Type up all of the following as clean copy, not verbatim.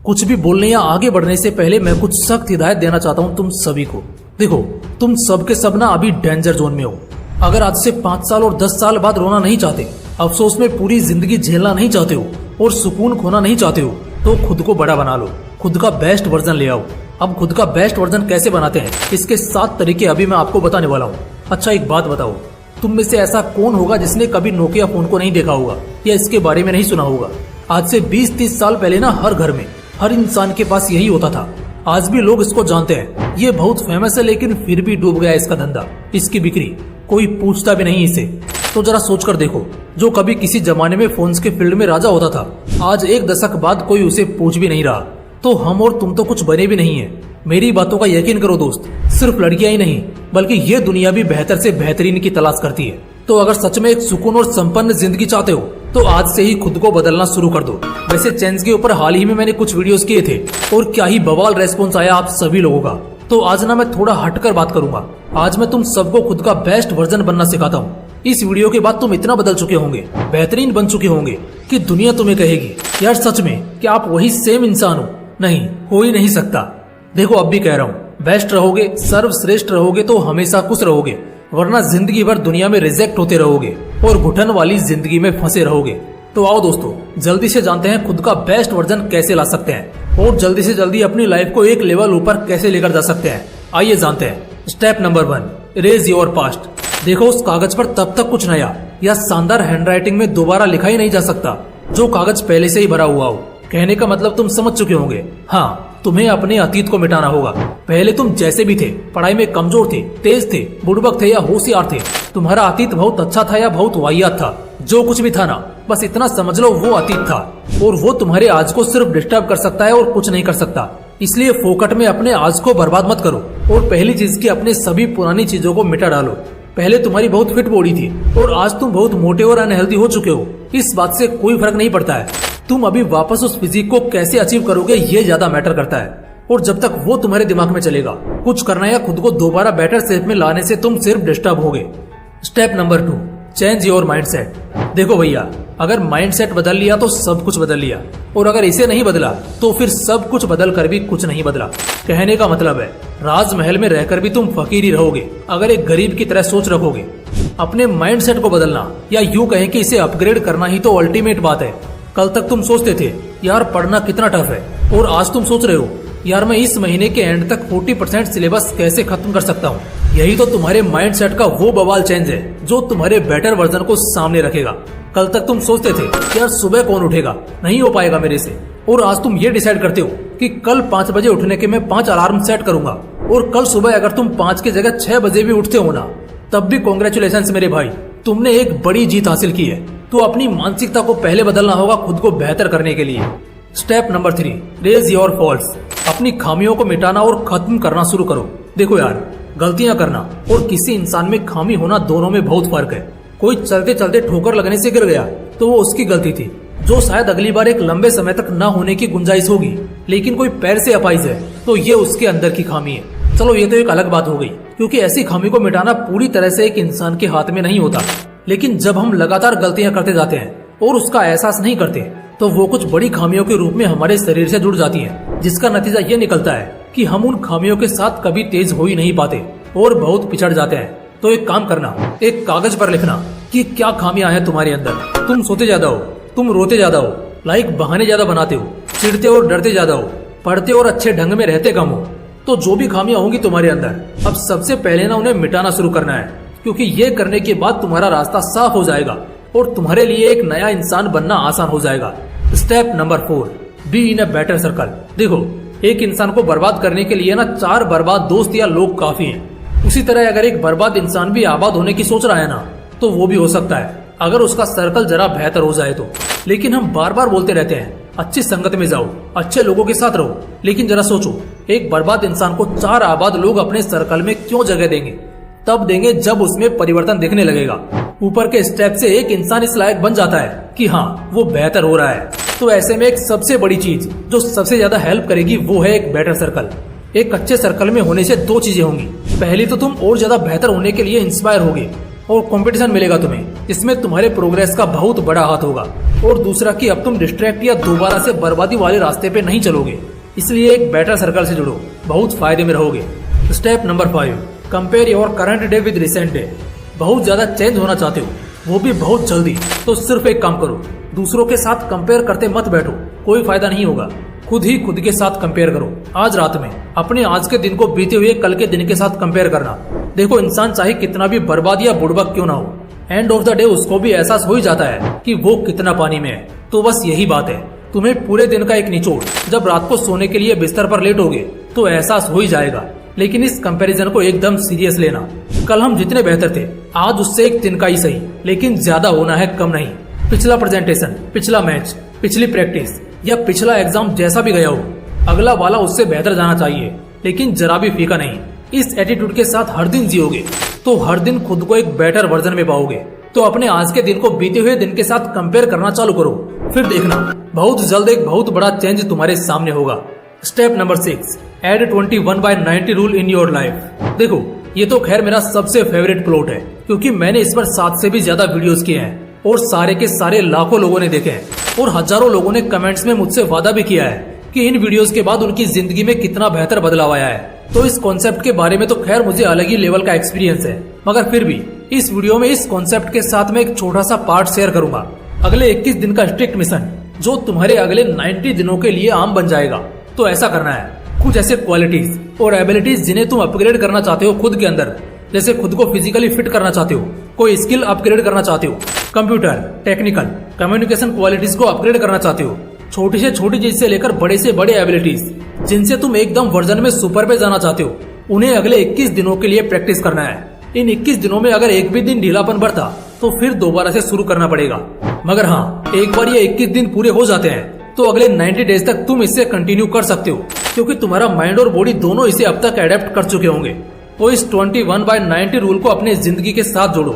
कुछ भी बोलने या आगे बढ़ने से पहले मैं कुछ सख्त हिदायत देना चाहता हूँ तुम सभी को। देखो, तुम सब के सब ना अभी डेंजर जोन में हो। अगर आज से 5 साल और 10 साल बाद रोना नहीं चाहते, अफसोस में पूरी जिंदगी झेलना नहीं चाहते हो और सुकून खोना नहीं चाहते हो, तो खुद को बड़ा बना लो, खुद का बेस्ट वर्जन ले आओ। अब खुद का बेस्ट वर्जन कैसे बनाते हैं, इसके 7 तरीके अभी मैं आपको बताने वाला हूँ। अच्छा, एक बात बताओ, तुम में से ऐसा कौन होगा जिसने कभी नोकिया फोन को नहीं देखा होगा या इसके बारे में नहीं सुना होगा? आज से 20-30 साल पहले ना हर घर में, हर इंसान के पास यही होता था। आज भी लोग इसको जानते हैं। ये बहुत फेमस है, लेकिन फिर भी डूब गया इसका धंधा, इसकी बिक्री। कोई पूछता भी नहीं इसे। तो जरा सोच कर देखो, जो कभी किसी जमाने में फोन्स के फील्ड में राजा होता था, आज 1 दशक बाद कोई उसे पूछ भी नहीं रहा। तो हम और तुम तो कुछ बने भी नहीं है। मेरी बातों का यकीन करो दोस्त, सिर्फ लड़कियां ही नहीं बल्कि ये दुनिया भी बेहतर से बेहतरीन की तलाश करती है। तो अगर सच में एक सुकून और संपन्न जिंदगी चाहते हो तो आज से ही खुद को बदलना शुरू कर दो। वैसे चेंज के ऊपर हाल ही में मैंने कुछ वीडियोस किए थे और क्या ही बवाल रेस्पॉन्स आया आप सभी लोगों का। तो आज ना मैं थोड़ा हटकर बात करूंगा। आज मैं तुम सबको खुद का बेस्ट वर्जन बनना सिखाता हूँ। इस वीडियो के बाद तुम इतना बदल चुके होंगे, बेहतरीन बन चुके होंगे कि दुनिया तुम्हें कहेगी, यार सच में क्या आप वही सेम इंसान हो? नहीं, हो ही नहीं सकता। देखो, अब भी कह रहा हूँ, बेस्ट रहोगे, सर्वश्रेष्ठ रहोगे तो हमेशा खुश रहोगे, वरना जिंदगी भर दुनिया में रिजेक्ट होते रहोगे और घुटन वाली जिंदगी में फंसे रहोगे। तो आओ दोस्तों, जल्दी से जानते हैं खुद का बेस्ट वर्जन कैसे ला सकते हैं और जल्दी से जल्दी अपनी लाइफ को एक लेवल ऊपर कैसे लेकर जा सकते हैं। आइए जानते हैं। Step number 1, erase your past. देखो, उस कागज पर तब तक कुछ नया या शानदार हैंडराइटिंग में दोबारा लिखा ही नहीं जा सकता जो कागज पहले से ही भरा हुआ हो। कहने का मतलब तुम समझ चुके होंगे। हाँ, तुम्हें अपने अतीत को मिटाना होगा। पहले तुम जैसे भी थे, पढ़ाई में कमजोर थे, तेज थे, बुड़बक थे या होशियार थे, तुम्हारा अतीत बहुत अच्छा था या बहुत वाहियात था, जो कुछ भी था ना, बस इतना समझ लो वो अतीत था और वो तुम्हारे आज को सिर्फ डिस्टर्ब कर सकता है और कुछ नहीं कर सकता। इसलिए फोकट में अपने आज को बर्बाद मत करो और पहली चीज की अपने सभी पुरानी चीजों को मिटा डालो। पहले तुम्हारी बहुत फिट बॉडी थी और आज तुम बहुत मोटे और अनहेल्दी हो चुके हो। इस बात से कोई फर्क नहीं पड़ता है। तुम अभी वापस उस फिजिक को कैसे अचीव करोगे ये ज्यादा मैटर करता है। और जब तक वो तुम्हारे दिमाग में चलेगा, कुछ करना या खुद को दोबारा बेटर शेप में लाने से तुम सिर्फ डिस्टर्ब होगे। Step number 2, change your mindset. देखो भैया, अगर माइंडसेट बदल लिया तो सब कुछ बदल लिया, और अगर इसे नहीं बदला तो फिर सब कुछ बदल कर भी कुछ नहीं बदला। कहने का मतलब है, राजमहल में रहकर भी तुम फकीर ही रहोगे अगर एक गरीब की तरह सोच रखोगे। अपने माइंडसेट को बदलना, या यूं कहें कि इसे अपग्रेड करना ही तो अल्टीमेट बात है। कल तक तुम सोचते थे यार पढ़ना कितना टफ है, और आज तुम सोच रहे हो यार मैं इस महीने के एंड तक 40% सिलेबस कैसे खत्म कर सकता हूँ। यही तो तुम्हारे माइंडसेट का वो बवाल चेंज है जो तुम्हारे बेटर वर्जन को सामने रखेगा। कल तक तुम सोचते थे यार सुबह कौन उठेगा, नहीं हो पाएगा मेरे से, और आज तुम ये डिसाइड करते हो कि कल 5 बजे उठने के मैं 5 अलार्म सेट करूंगा। और कल सुबह अगर तुम 5 की जगह 6 बजे भी उठते हो ना, तब भी कॉन्ग्रेचुलेशन मेरे भाई, तुमने एक बड़ी जीत हासिल की है। तो अपनी मानसिकता को पहले बदलना होगा खुद को बेहतर करने के लिए। Step number 3, raise your faults. अपनी खामियों को मिटाना और खत्म करना शुरू करो। देखो यार, गलतियां करना और किसी इंसान में खामी होना दोनों में बहुत फर्क है। कोई चलते चलते ठोकर लगने से गिर गया तो वो उसकी गलती थी, जो शायद अगली बार एक लंबे समय तक न होने की गुंजाइश होगी। लेकिन कोई पैर से अपाइज है तो ये उसके अंदर की खामी है। चलो ये तो एक अलग बात हो गई, क्योंकि ऐसी खामी को मिटाना पूरी तरह से एक इंसान के हाथ में नहीं होता। लेकिन जब हम लगातार गलतियां करते जाते हैं और उसका एहसास नहीं करते, तो वो कुछ बड़ी खामियों के रूप में हमारे शरीर से जुड़ जाती हैं, जिसका नतीजा ये निकलता है कि हम उन खामियों के साथ कभी तेज हो ही नहीं पाते और बहुत पिछड़ जाते हैं। तो एक काम करना, एक कागज पर लिखना कि क्या खामियां हैं तुम्हारे अंदर। तुम सोते ज्यादा हो, तुम रोते ज्यादा हो, बहाने ज्यादा बनाते हो, चिढ़ते और डरते ज्यादा हो, पढ़ते और अच्छे ढंग में रहते कम हो। तो जो भी खामियां होंगी तुम्हारे अंदर, अब सबसे पहले ना उन्हें मिटाना शुरू करना है, क्योंकि ये करने के बाद तुम्हारा रास्ता साफ हो जाएगा और तुम्हारे लिए एक नया इंसान बनना आसान हो जाएगा। Step number 4, be in a better circle. देखो, एक इंसान को बर्बाद करने के लिए ना 4 बर्बाद दोस्त या लोग काफी हैं। उसी तरह अगर एक बर्बाद इंसान भी आबाद होने की सोच रहा है ना, तो वो भी हो सकता है अगर उसका सर्कल जरा बेहतर हो जाए तो। लेकिन हम बार बार बोलते रहते हैं अच्छी संगत में जाओ, अच्छे लोगों के साथ रहो, लेकिन जरा सोचो, एक बर्बाद इंसान को 4 आबाद लोग अपने सर्कल में क्यों जगह देंगे? तब देंगे जब उसमें परिवर्तन दिखने लगेगा। ऊपर के स्टेप से एक इंसान इस लायक बन जाता है कि हाँ वो बेहतर हो रहा है। तो ऐसे में एक सबसे बड़ी चीज जो सबसे ज्यादा हेल्प करेगी वो है एक बेटर सर्कल। एक अच्छे सर्कल में होने से 2 चीजें होंगी। पहली तो तुम और ज्यादा बेहतर होने के लिए इंस्पायर होगे, और कंपटीशन मिलेगा तुम्हें, इसमें तुम्हारे प्रोग्रेस का बहुत बड़ा हाथ होगा। और दूसरा कि अब तुम डिस्ट्रैक्ट या दोबारा से बर्बादी वाले रास्ते पे नहीं चलोगे, इसलिए एक बेटर सर्कल से जुड़ो, बहुत फायदे में रहोगे। Step number 5, compare your current day with recent day. बहुत ज्यादा चेंज होना चाहते हो, वो भी बहुत जल्दी, तो सिर्फ एक काम करो, दूसरों के साथ कंपेयर करते मत बैठो, कोई फायदा नहीं होगा। खुद ही खुद के साथ कंपेयर करो। आज रात में अपने आज के दिन को बीते हुए कल के दिन के साथ कंपेयर करना। देखो, इंसान चाहे कितना भी बर्बाद या बुड़बक क्यों ना हो, एंड ऑफ द डे उसको भी एहसास हो ही जाता है कि वो कितना पानी में है। तो बस यही बात है, तुम्हें पूरे दिन का एक निचोड़ जब रात को सोने के लिए बिस्तर पर लेटोगे तो एहसास हो ही जाएगा। लेकिन इस कंपैरिजन को एकदम सीरियस लेना। कल हम जितने बेहतर थे, आज उससे एक तिनका ही सही, लेकिन ज्यादा होना है, कम नहीं। पिछला प्रेजेंटेशन, पिछला मैच, पिछली प्रैक्टिस या पिछला एग्जाम जैसा भी गया हो, अगला वाला उससे बेहतर जाना चाहिए, लेकिन जरा भी फीका नहीं। इस एटीट्यूड के साथ हर दिन जियोगे तो हर दिन खुद को एक बेटर वर्जन में पाओगे। तो अपने आज के दिन को बीते हुए दिन के साथ कंपेयर करना चालू करो, फिर देखना बहुत जल्द एक बहुत बड़ा चेंज तुम्हारे सामने होगा। Step number 6, add 21/90 rule in your life. देखो, ये तो खैर मेरा सबसे फेवरेट प्लॉट है, क्योंकि मैंने इस पर 7 से भी ज्यादा वीडियोस किए हैं और सारे के सारे लाखों लोगों ने देखे हैं और हजारों लोगों ने कमेंट्स में मुझसे वादा भी किया है कि इन वीडियोस के बाद उनकी जिंदगी में कितना बेहतर बदलाव आया है। तो इस कॉन्सेप्ट के बारे में तो खैर मुझे अलग ही लेवल का एक्सपीरियंस है, मगर फिर भी इस वीडियो में इस कॉन्सेप्ट के साथ मैं एक छोटा सा पार्ट शेयर करूंगा। अगले 21 दिन का स्ट्रिक्ट मिशन जो तुम्हारे अगले 90 दिनों के लिए आम बन जाएगा। तो ऐसा करना है, कुछ ऐसे क्वालिटीज और एबिलिटीज जिन्हें तुम अपग्रेड करना चाहते हो खुद के अंदर, जैसे खुद को फिजिकली फिट करना चाहते हो, कोई स्किल अपग्रेड करना चाहते हो, कंप्यूटर, टेक्निकल, कम्युनिकेशन क्वालिटीज को अपग्रेड करना चाहते हो, छोटी से छोटी चीज से लेकर बड़े से बड़े एबिलिटीज जिनसे तुम एकदम वर्जन में सुपर पे जाना चाहते हो, उन्हें अगले 21 दिनों के लिए प्रैक्टिस करना है। इन 21 दिनों में अगर एक भी दिन ढीलापन बढ़ता तो फिर दोबारा से शुरू करना पड़ेगा। मगर हाँ, एक बार ये 21 दिन पूरे हो जाते हैं तो अगले 90 डेज तक तुम इससे कंटिन्यू कर सकते हो, क्योंकि तुम्हारा माइंड और बॉडी दोनों इसे अब तक अडेप्ट कर चुके होंगे। तो इस 21/90 रूल को अपने जिंदगी के साथ जोड़ो।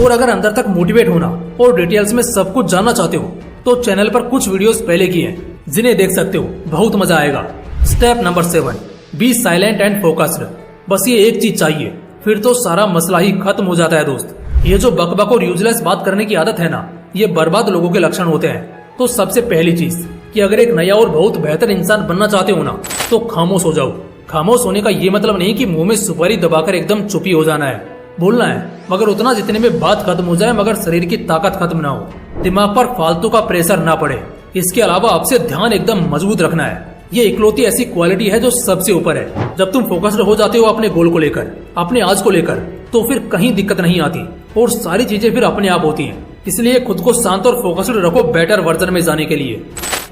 और अगर अंदर तक मोटिवेट होना और डिटेल्स में सब कुछ जानना चाहते हो तो चैनल पर कुछ वीडियोस पहले किए हैं जिन्हें देख सकते हो, बहुत मजा आएगा। Step number 7, be silent and focused. बस ये एक चीज चाहिए, फिर तो सारा मसला ही खत्म हो जाता है दोस्त। ये जो बकबक और यूजलेस बात करने की आदत है ना, ये बर्बाद लोगों के लक्षण होते हैं। तो सबसे पहली चीज कि अगर एक नया और बहुत बेहतर इंसान बनना चाहते हो ना, तो खामोश हो जाओ। खामोश होने का ये मतलब नहीं कि मुंह में सुपारी दबाकर एकदम चुपी हो जाना है, बोलना है, मगर उतना जितने में बात खत्म हो जाए मगर शरीर की ताकत खत्म ना हो, दिमाग पर फालतू का प्रेशर ना पड़े। इसके अलावा आपसे ध्यान एकदम मजबूत रखना है। ये इकलौती ऐसी क्वालिटी है जो सबसे ऊपर है। जब तुम फोकस्ड हो जाते हो अपने गोल को लेकर, अपने आज को लेकर, तो फिर कहीं दिक्कत नहीं आती और सारी चीजें फिर अपने आप होती हैं। इसलिए खुद को शांत और फोकस्ड रखो बेटर वर्जन में जाने के लिए।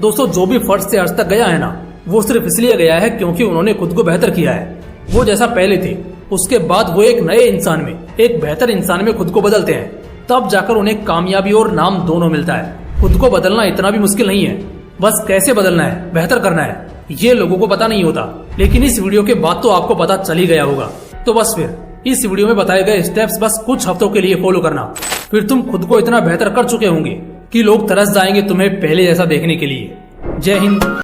दोस्तों, जो भी फर्स्ट से आज तक गया है ना, वो सिर्फ इसलिए गया है क्योंकि उन्होंने खुद को बेहतर किया है। वो जैसा पहले थे, उसके बाद वो एक नए इंसान में, एक बेहतर इंसान में खुद को बदलते हैं, तब जाकर उन्हें कामयाबी और नाम दोनों मिलता है। खुद को बदलना इतना भी मुश्किल नहीं है, बस कैसे बदलना है, बेहतर करना है, ये लोगों को पता नहीं होता। लेकिन इस वीडियो के बाद तो आपको पता चल ही गया होगा। तो बस फिर इस वीडियो में बताए गए स्टेप्स बस कुछ हफ्तों के लिए फॉलो करना, फिर तुम खुद को इतना बेहतर कर चुके होंगे कि लोग तरस जाएंगे तुम्हें पहले जैसा देखने के लिए। जय हिंद।